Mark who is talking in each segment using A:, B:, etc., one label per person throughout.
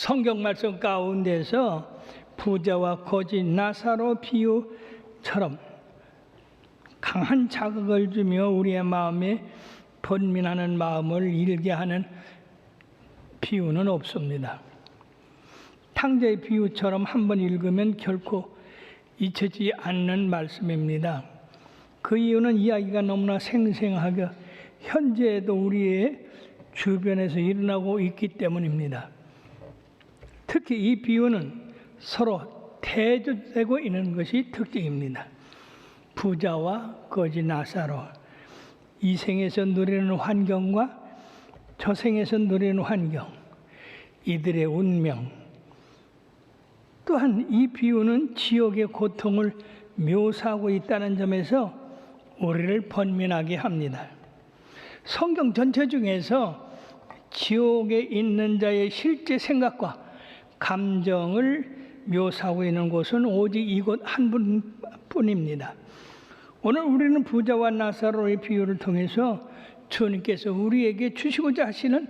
A: 성경 말씀 가운데서 부자와 거지 나사로 비유처럼 강한 자극을 주며 우리의 마음에 번민하는 마음을 일게 하는 비유는 없습니다. 탕자의 비유처럼 한번 읽으면 결코 잊혀지지 않는 말씀입니다. 그 이유는 이야기가 너무나 생생하게 현재에도 우리의 주변에서 일어나고 있기 때문입니다. 특히 이 비유는 서로 대조되고 있는 것이 특징입니다. 부자와 거지 나사로, 이 생에서 누리는 환경과 저 생에서 누리는 환경, 이들의 운명, 또한 이 비유는 지옥의 고통을 묘사하고 있다는 점에서 우리를 번민하게 합니다. 성경 전체 중에서 지옥에 있는 자의 실제 생각과 감정을 묘사하고 있는 곳은 오직 이곳 한 분뿐입니다. 오늘 우리는 부자와 나사로의 비유를 통해서 주님께서 우리에게 주시고자 하시는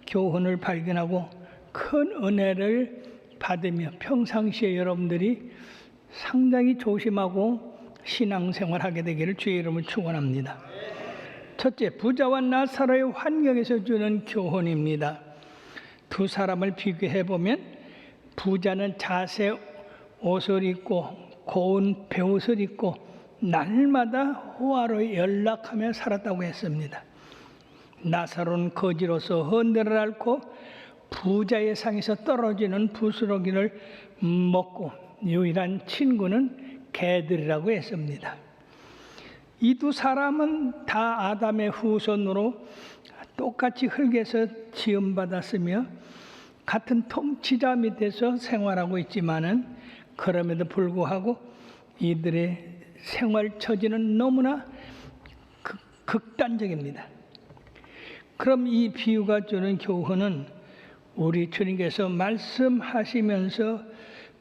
A: 교훈을 발견하고 큰 은혜를 받으며 평상시에 여러분들이 상당히 조심하고 신앙생활하게 되기를 주의 이름으로 축원합니다. 첫째, 부자와 나사로의 환경에서 주는 교훈입니다. 두 사람을 비교해 보면 부자는 자색 옷을 입고 고운 베옷을 입고 날마다 호화로 연락하며 살았다고 했습니다. 나사로는 거지로서 헌데를 앓고 부자의 상에서 떨어지는 부스러기를 먹고 유일한 친구는 개들이라고 했습니다. 이 두 사람은 다 아담의 후손으로 똑같이 흙에서 지음받았으며 같은 통치자 밑에서 생활하고 있지만은 그럼에도 불구하고 이들의 생활 처지는 너무나 극단적입니다. 그럼 이 비유가 주는 교훈은 우리 주님께서 말씀하시면서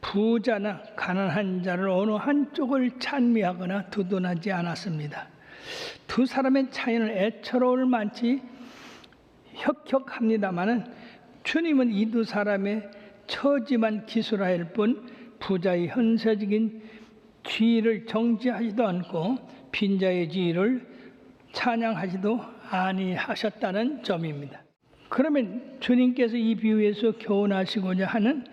A: 부자나 가난한 자를 어느 한쪽을 찬미하거나 두둔하지 않았습니다. 두 사람의 차이는 애처로울 만치 혁혁합니다마는 주님은 이 두 사람의 처지만 기술하일 뿐 부자의 현세적인 지위를 정지하지도 않고 빈자의 지위를 찬양하지도 아니하셨다는 점입니다. 그러면 주님께서 이 비유에서 교훈하시고자 하는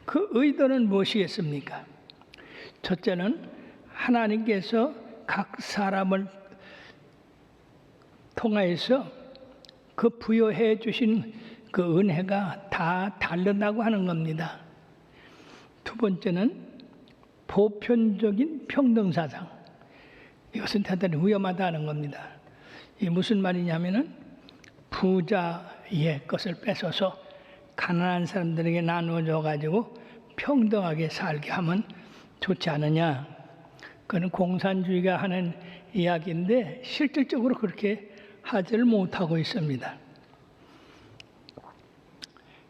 A: 그 의도는 무엇이겠습니까? 첫째는 하나님께서 각 사람을 통하여서 그 부여해 주신 그 은혜가 다 다르다고 하는 겁니다. 두 번째는 보편적인 평등사상, 이것은 대단히 위험하다는 겁니다. 이 무슨 말이냐면은 부자의 것을 뺏어서 가난한 사람들에게 나누어줘 가지고 평등하게 살게 하면 좋지 않느냐. 그건 공산주의가 하는 이야기인데 실질적으로 그렇게 하지를 못하고 있습니다.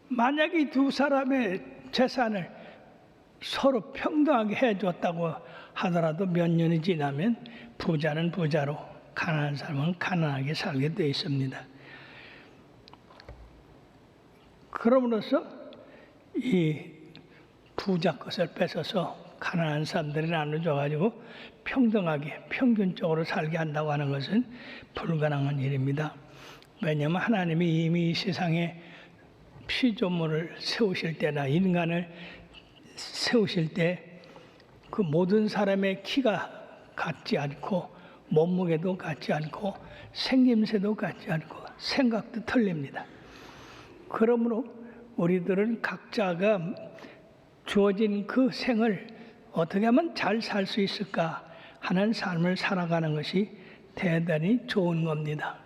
A: 만약에 이 두 사람의 재산을 서로 평등하게 해줬다고 하더라도 몇 년이 지나면 부자는 부자로 가난한 사람은 가난하게 살게 되어 있습니다. 그럼으로써 이 부자 것을 뺏어서 가난한 사람들이 나눠줘가지고 평등하게 평균적으로 살게 한다고 하는 것은 불가능한 일입니다. 왜냐하면 하나님이 이미 이 세상에 피조물을 세우실 때나 인간을 세우실 때 그 모든 사람의 키가 같지 않고 몸무게도 같지 않고 생김새도 같지 않고 생각도 틀립니다. 그러므로 우리들은 각자가 주어진 그 생을 어떻게 하면 잘 살 수 있을까 하는 삶을 살아가는 것이 대단히 좋은 겁니다.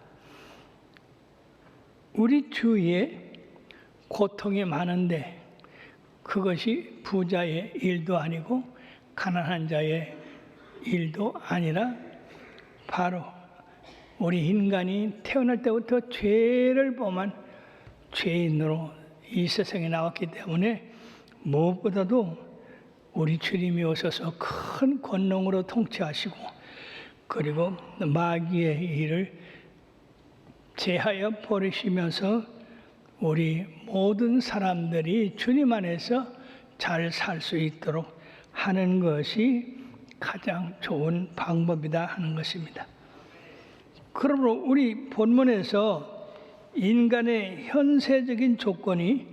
A: 우리 주위에 고통이 많은데 그것이 부자의 일도 아니고 가난한 자의 일도 아니라 바로 우리 인간이 태어날 때부터 죄를 범한 죄인으로 이 세상에 나왔기 때문에 무엇보다도 우리 주님이 오셔서 큰 권능으로 통치하시고 그리고 마귀의 일을 제하여 버리시면서 우리 모든 사람들이 주님 안에서 잘 살 수 있도록 하는 것이 가장 좋은 방법이다 하는 것입니다. 그러므로 우리 본문에서 인간의 현세적인 조건이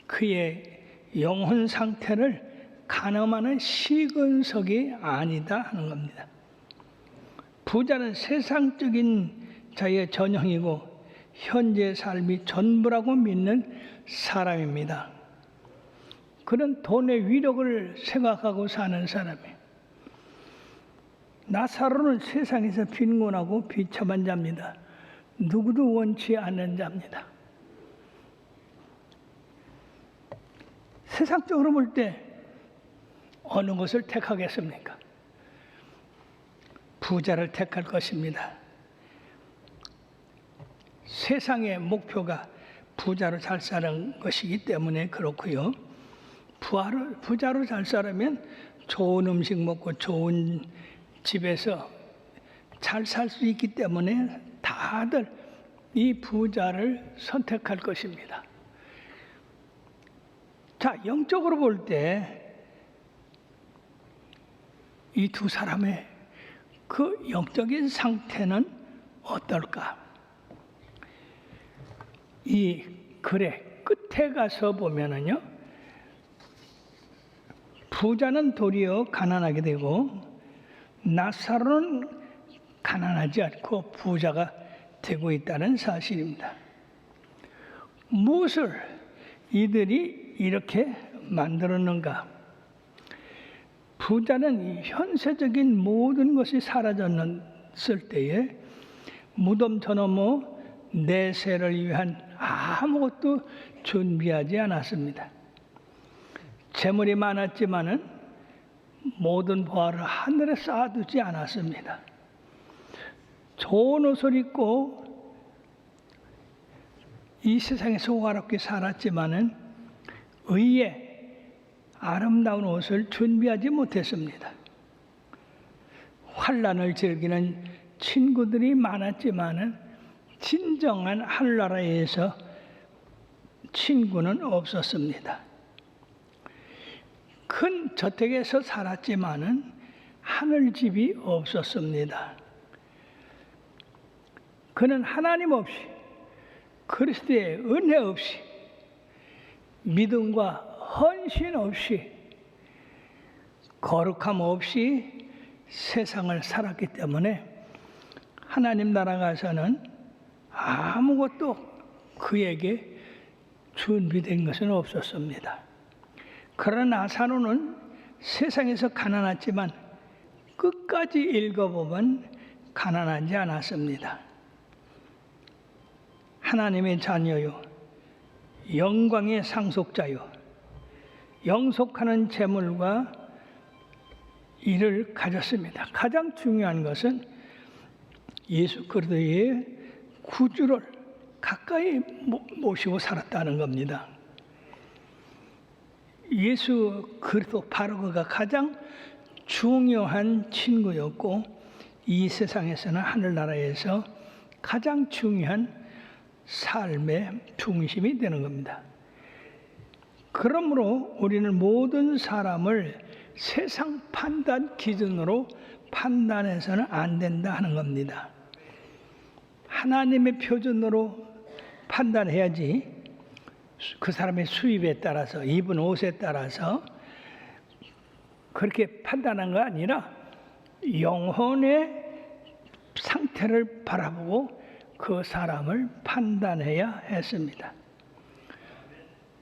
A: 그의 영혼 상태를 가늠하는 시근석이 아니다 하는 겁니다. 부자는 세상적인 자의 전형이고 현재 삶이 전부라고 믿는 사람입니다. 그는 돈의 위력을 생각하고 사는 사람이에요. 나사로는 세상에서 빈곤하고 비참한 자입니다. 누구도 원치 않는 자입니다. 세상적으로 볼 때 어느 것을 택하겠습니까? 부자를 택할 것입니다. 세상의 목표가 부자로 잘 사는 것이기 때문에 그렇고요. 부자로 잘 살면 좋은 음식 먹고 좋은 집에서 잘 살 수 있기 때문에 다들 이 부자를 선택할 것입니다. 자, 영적으로 볼 때 이 두 사람의 그 영적인 상태는 어떨까? 이 글의 끝에 가서 보면은요, 부자는 도리어 가난하게 되고 나사로는 가난하지 않고 부자가 되고 있다는 사실입니다. 무엇을 이들이 이렇게 만들었는가? 부자는 현세적인 모든 것이 사라졌을 때에 무덤 저넘어 내세를 위한 아무것도 준비하지 않았습니다. 재물이 많았지만은 모든 보화를 하늘에 쌓아두지 않았습니다. 좋은 옷을 입고 이 세상에서 호화롭게 살았지만은 의에 아름다운 옷을 준비하지 못했습니다. 환난을 즐기는 친구들이 많았지만은 진정한 하늘나라에서 친구는 없었습니다. 큰 저택에서 살았지만은 하늘집이 없었습니다. 그는 하나님 없이, 그리스도의 은혜 없이, 믿음과 헌신 없이, 거룩함 없이 세상을 살았기 때문에 하나님 나라 가서는 아무것도 그에게 준비된 것은 없었습니다. 그러나 나사로는 세상에서 가난했지만 끝까지 읽어보면 가난하지 않았습니다. 하나님의 자녀요, 영광의 상속자요, 영속하는 재물과 이를 가졌습니다. 가장 중요한 것은 예수 그리스도의 구주를 가까이 모시고 살았다는 겁니다. 예수 그리스도 바로 그가 가장 중요한 친구였고 이 세상에서는 하늘나라에서 가장 중요한 삶의 중심이 되는 겁니다. 그러므로 우리는 모든 사람을 세상 판단 기준으로 판단해서는 안 된다 하는 겁니다. 하나님의 표준으로 판단해야지 그 사람의 수입에 따라서 입은 옷에 따라서 그렇게 판단한 거 아니라 영혼의 상태를 바라보고 그 사람을 판단해야 했습니다.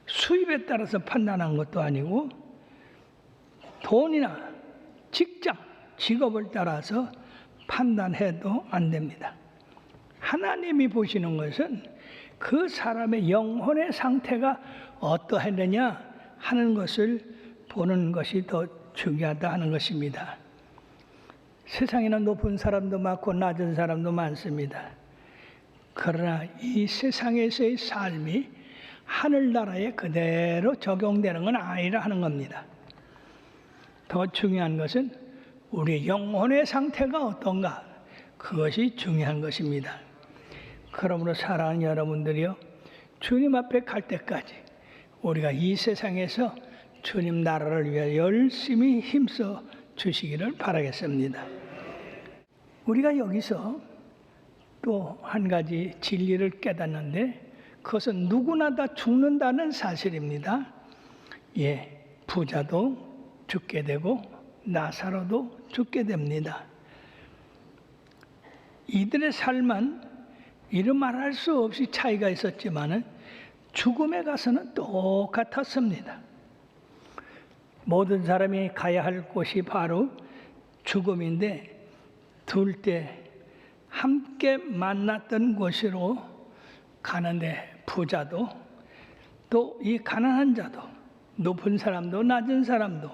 A: 수입에 따라서 판단한 것도 아니고 돈이나 직장, 직업을 따라서 판단해도 안 됩니다. 하나님이 보시는 것은 그 사람의 영혼의 상태가 어떠했느냐 하는 것을 보는 것이 더 중요하다 하는 것입니다. 세상에는 높은 사람도 많고 낮은 사람도 많습니다. 그러나 이 세상에서의 삶이 하늘나라에 그대로 적용되는 건 아니라 하는 겁니다. 더 중요한 것은 우리 영혼의 상태가 어떤가, 그것이 중요한 것입니다. 그러므로 사랑하는 여러분들이요, 주님 앞에 갈 때까지 우리가 이 세상에서 주님 나라를 위해 열심히 힘써 주시기를 바라겠습니다. 우리가 여기서 또 한 가지 진리를 깨닫는데 그것은 누구나 다 죽는다는 사실입니다. 예, 부자도 죽게 되고 나사로도 죽게 됩니다. 이들의 삶은 이루 말할 수 없이 차이가 있었지만 죽음에 가서는 똑같았습니다. 모든 사람이 가야 할 곳이 바로 죽음인데 둘 때 함께 만났던 곳으로 가는데 부자도 또 이 가난한 자도 높은 사람도 낮은 사람도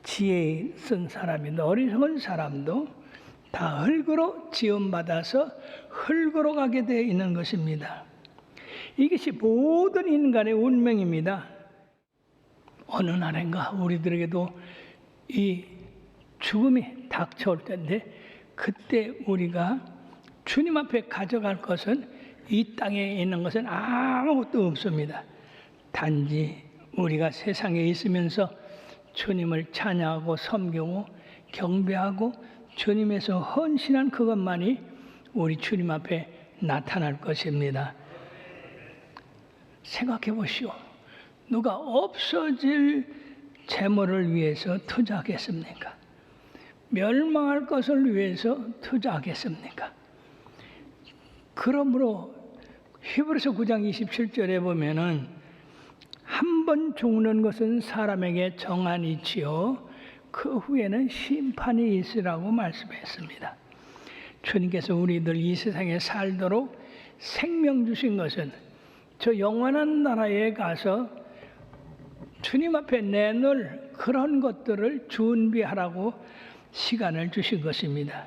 A: 지혜 있은 사람이도 어리석은 사람도 다 흙으로 지음받아서 흙으로 가게 되어 있는 것입니다. 이것이 모든 인간의 운명입니다. 어느 날인가 우리들에게도 이 죽음이 닥쳐올 텐데 그때 우리가 주님 앞에 가져갈 것은 이 땅에 있는 것은 아무것도 없습니다. 단지 우리가 세상에 있으면서 주님을 찬양하고 섬기고 경배하고 주님에서 헌신한 그것만이 우리 주님 앞에 나타날 것입니다. 생각해 보시오. 누가 없어질 재물을 위해서 투자하겠습니까? 멸망할 것을 위해서 투자하겠습니까? 그러므로 히브리서 9장 27절에 보면은 한 번 죽는 것은 사람에게 정한이지요. 그 후에는 심판이 있으라고 말씀했습니다. 주님께서 우리들 이 세상에 살도록 생명 주신 것은 저 영원한 나라에 가서 주님 앞에 내놓을 그런 것들을 준비하라고 시간을 주신 것입니다.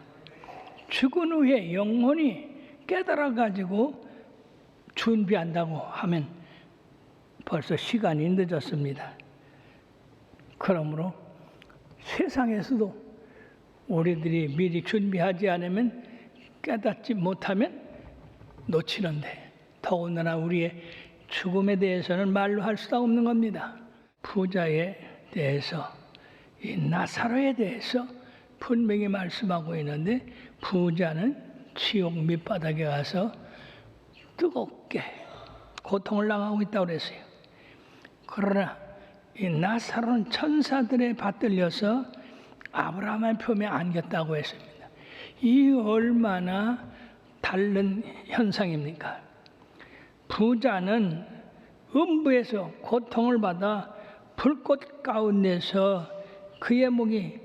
A: 죽은 후에 영혼이 깨달아가지고 준비한다고 하면 벌써 시간이 늦었습니다. 그러므로 세상에서도 우리들이 미리 준비하지 않으면 깨닫지 못하면 놓치는데 더군다나 우리의 죽음에 대해서는 말로 할 수가 없는 겁니다. 부자에 대해서 이 나사로에 대해서 분명히 말씀하고 있는데 부자는 지옥 밑바닥에 가서 뜨겁게 고통을 당하고 있다고 그랬어요. 그러나 이 나사로는 천사들에 받들려서 아브라함의 품에 안겼다고 했습니다. 이 얼마나 다른 현상입니까? 부자는 음부에서 고통을 받아 불꽃 가운데서 그의 목이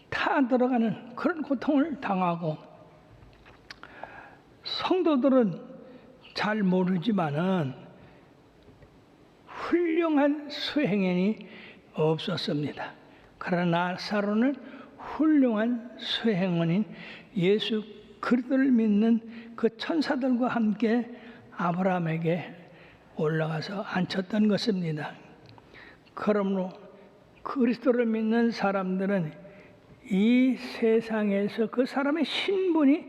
A: 타 들어가는 그런 고통을 당하고 성도들은 잘 모르지만은 훌륭한 수행인이 없었습니다. 그러나 나사로는 훌륭한 수행원인 예수 그리스도를 믿는 그 천사들과 함께 아브라함에게 올라가서 앉혔던 것입니다. 그러므로 그리스도를 믿는 사람들은 이 세상에서 그 사람의 신분이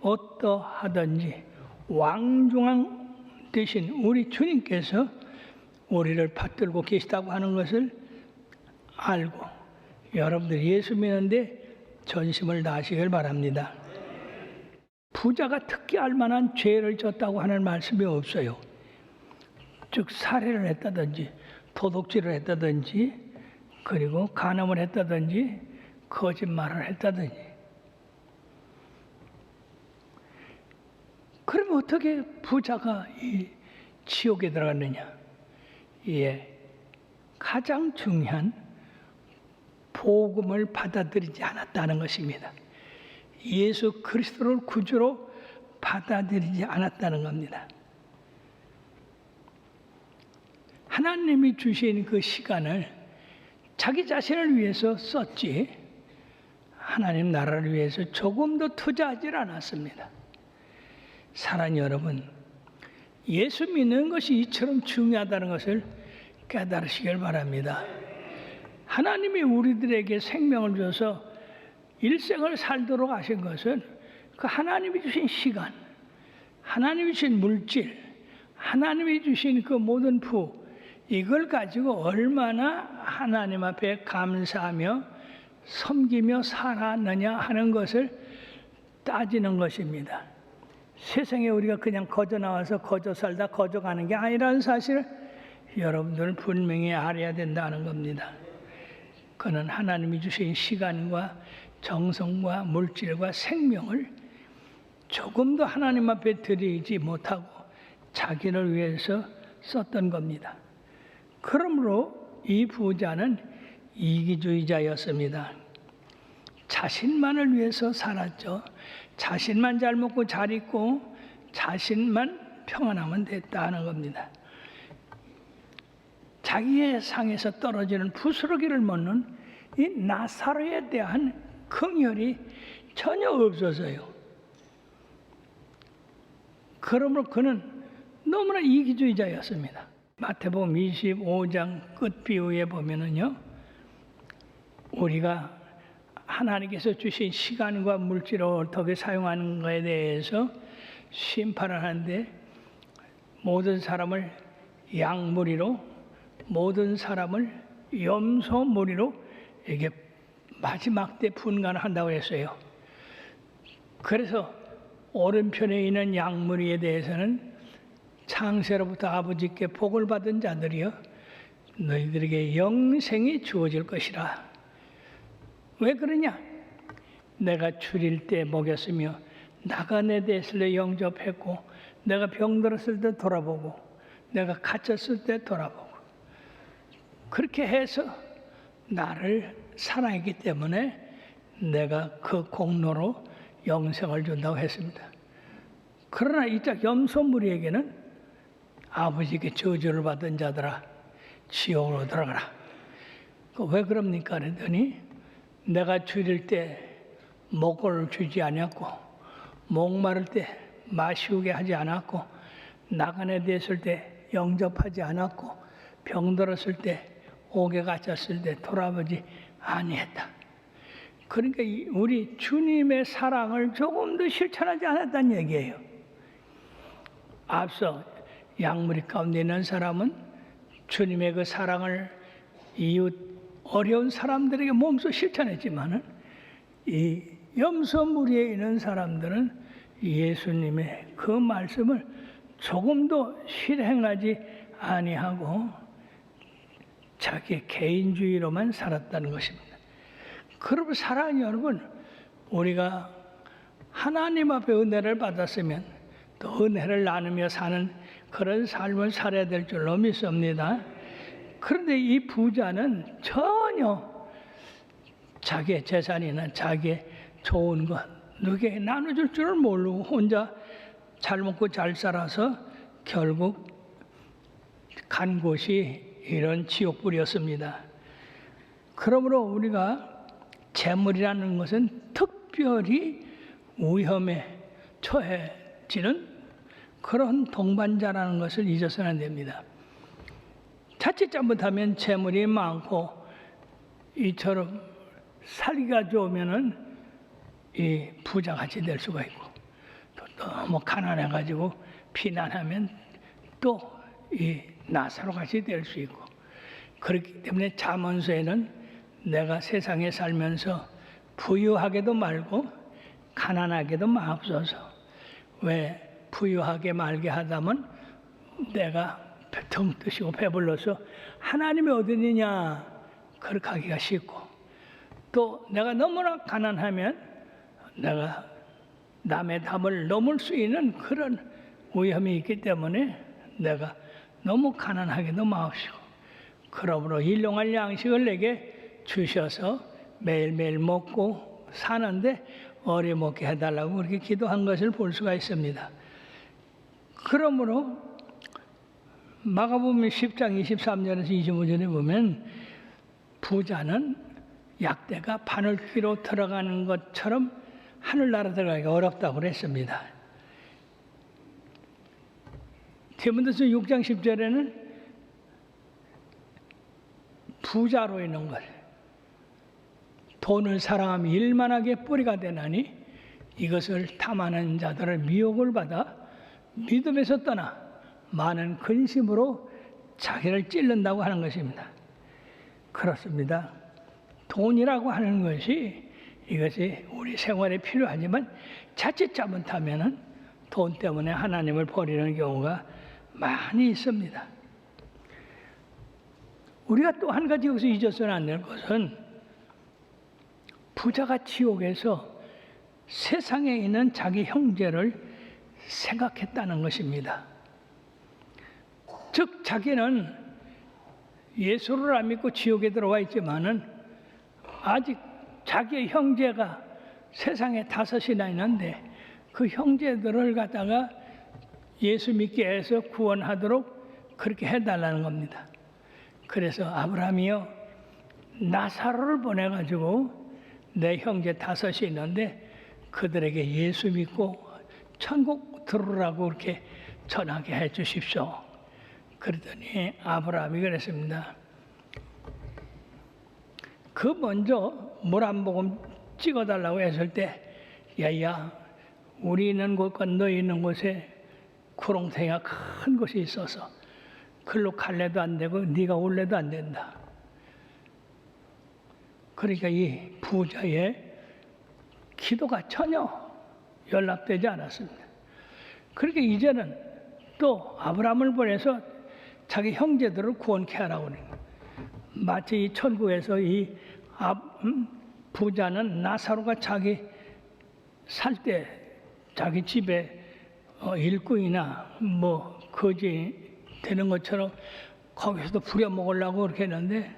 A: 어떠하든지 왕중왕 되신 우리 주님께서 우리를 받들고 계시다고 하는 것을 알고 여러분들이 예수 믿는데 전심을 다하시길 바랍니다. 부자가 특히 알만한 죄를 졌다고 하는 말씀이 없어요. 즉 살해를 했다든지 도둑질을 했다든지 그리고 간음을 했다든지 거짓말을 했다든지. 그러면 어떻게 부자가 이 지옥에 들어갔느냐? 예, 가장 중요한 복음을 받아들이지 않았다는 것입니다. 예수 그리스도를 구주로 받아들이지 않았다는 겁니다. 하나님이 주신 그 시간을 자기 자신을 위해서 썼지 하나님 나라를 위해서 조금도 투자하지 않았습니다. 사랑하는 여러분, 예수 믿는 것이 이처럼 중요하다는 것을 깨달으시길 바랍니다. 하나님이 우리들에게 생명을 줘서 일생을 살도록 하신 것은 그 하나님이 주신 시간, 하나님이 주신 물질, 하나님이 주신 그 모든 이걸 가지고 얼마나 하나님 앞에 감사하며 섬기며 살았느냐 하는 것을 따지는 것입니다. 세상에 우리가 그냥 거저 나와서 거저 살다 거저 가는 게 아니라는 사실을 여러분들은 분명히 알아야 된다는 겁니다. 그는 하나님이 주신 시간과 정성과 물질과 생명을 조금도 하나님 앞에 드리지 못하고 자기를 위해서 썼던 겁니다. 그러므로 이 부자는 이기주의자였습니다. 자신만을 위해서 살았죠. 자신만 잘 먹고 잘 입고 자신만 평안하면 됐다는 겁니다. 자기의 상에서 떨어지는 부스러기를 먹는 이 나사로에 대한 긍휼이 전혀 없어서요. 그러므로 그는 너무나 이기주의자였습니다. 마태복음 25장 끝 비유에 보면은요, 우리가 하나님께서 주신 시간과 물질을 어떻게 사용하는 것에 대해서 심판을 하는데 모든 사람을 양무리로 모든 사람을 염소무리로 이게 마지막 때 분간을 한다고 했어요. 그래서 오른편에 있는 양무리에 대해서는 창세로부터 아버지께 복을 받은 자들이여 너희들에게 영생이 주어질 것이라. 왜 그러냐? 내가 줄일 때 먹였으며 나그네 됐을 때 영접했고 내가 병들었을 때 돌아보고 내가 갇혔을 때 돌아보고 그렇게 해서 나를 사랑했기 때문에 내가 그 공로로 영생을 준다고 했습니다. 그러나 이짝 염소무리에게는 아버지께 저주를 받은 자들아 지옥으로 들어가라. 왜 그럽니까? 그랬더니 내가 줄일 때 먹거를 주지 않았고 목마를 때 마시우게 하지 않았고 나그네 됐을 때 영접하지 않았고 병들었을 때 옥에 갇혔을 때 돌아보지 아니했다. 그러니까 우리 주님의 사랑을 조금도 실천하지 않았다는 얘기예요. 앞서 양무리 가운데 있는 사람은 주님의 그 사랑을 이웃 어려운 사람들에게 몸소 실천했지만은 이 염소무리에 있는 사람들은 예수님의 그 말씀을 조금도 실행하지 아니하고 자기의 개인주의로만 살았다는 것입니다. 그러면 사랑하는 여러분, 우리가 하나님 앞에 은혜를 받았으면 또 은혜를 나누며 사는 그런 삶을 살아야 될 줄로 믿습니다. 그런데 이 부자는 전혀 자기의 재산이나 자기의 좋은 것 누구에게 나눠줄 줄을 모르고 혼자 잘 먹고 잘 살아서 결국 간 곳이 이런 지옥불이었습니다. 그러므로 우리가 재물이라는 것은 특별히 위험에 처해지는 그런 동반자라는 것을 잊어서는 안 됩니다. 자칫 잘못하면 재물이 많고 이처럼 살기가 좋으면은 이 부자같이 될 수가 있고 또 너무 가난해가지고 피난하면 또 이 나사로같이 될 수 있고 그렇기 때문에 잠언서에는 내가 세상에 살면서 부유하게도 말고 가난하게도 마옵소서. 왜 부유하게 말게 하다면 내가 등 뜨시고 배불러서 하나님이 어디 있느냐 그렇게 하기가 쉽고 또 내가 너무나 가난하면 내가 남의 담을 넘을 수 있는 그런 위험이 있기 때문에 내가 너무 가난하게도 마옵시고 그러므로 일용할 양식을 내게 주셔서 매일매일 먹고 사는데 어려먹게 해달라고 그렇게 기도한 것을 볼 수가 있습니다. 그러므로 마가복음 10장 23절에서 25절에 보면 부자는 약대가 바늘귀로 들어가는 것처럼 하늘나라 들어가기가 어렵다고 그랬습니다. 디모데서 6장 10절에는 부자로 있는 것, 돈을 사랑하며 일만하게 뿌리가 되나니 이것을 탐하는 자들의 미혹을 받아 믿음에서 떠나 많은 근심으로 자기를 찔른다고 하는 것입니다. 그렇습니다. 돈이라고 하는 것이 이것이 우리 생활에 필요하지만 자칫 잘못하면 돈 때문에 하나님을 버리는 경우가 많이 있습니다. 우리가 또 한 가지 여기서 잊어서는 안 될 것은 부자가 지옥에서 세상에 있는 자기 형제를 생각했다는 것입니다. 즉 자기는 예수를 안 믿고 지옥에 들어와 있지만은 아직 자기의 형제가 세상에 5이나 있는데 그 형제들을 갖다가 예수 믿게 해서 구원하도록 그렇게 해달라는 겁니다. 그래서 아브라함이요, 나사로를 보내가지고 내 형제 5이 있는데 그들에게 예수 믿고 천국 들어오라고 그렇게 전하게 해 주십시오. 그러더니 아브라함이 그랬습니다. 그 먼저 물 한 모금 찍어달라고 했을 때, 야야, 우리 있는 곳과 너 있는 곳에 구렁텅이가 큰 곳이 있어서 글로 갈래도 안 되고 네가 올래도 안 된다. 그러니까 이 부자의 기도가 전혀 연락되지 않았습니다. 그렇게 이제는 또 아브라함을 보내서 자기 형제들을 구원케 하라고 하는 거예요. 마치 이 천국에서 이 부자는 나사로가 자기 살 때 자기 집에 일꾼이나 뭐 거지 되는 것처럼 거기서도 부려먹으려고 그렇게 했는데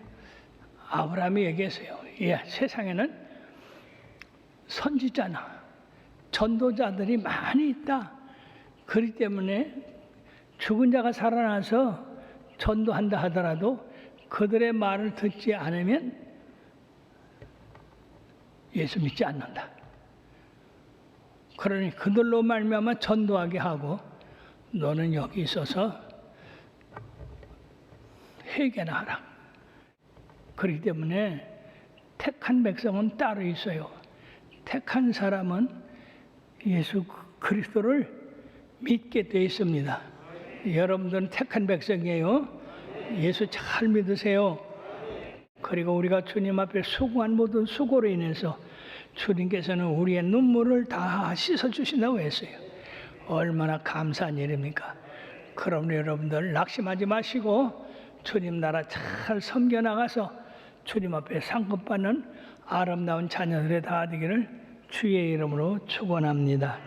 A: 아브라함이 얘기했어요. 야, 세상에는 선지자나 전도자들이 많이 있다. 그렇기 때문에 죽은 자가 살아나서 전도한다 하더라도 그들의 말을 듣지 않으면 예수 믿지 않는다. 그러니 그들로 말미암아 전도하게 하고 너는 여기 있어서 회개나 하라. 그렇기 때문에 택한 백성은 따로 있어요. 택한 사람은 예수 그리스도를 믿게 되어 있습니다. 여러분들은 택한 백성이에요. 예수 잘 믿으세요. 그리고 우리가 주님 앞에 수고한 모든 수고로 인해서 주님께서는 우리의 눈물을 다 씻어주신다고 했어요. 얼마나 감사한 일입니까? 그럼 여러분들 낙심하지 마시고 주님 나라 잘 섬겨나가서 주님 앞에 상급받는 아름다운 자녀들의 다 되기를 주의 이름으로 축원합니다.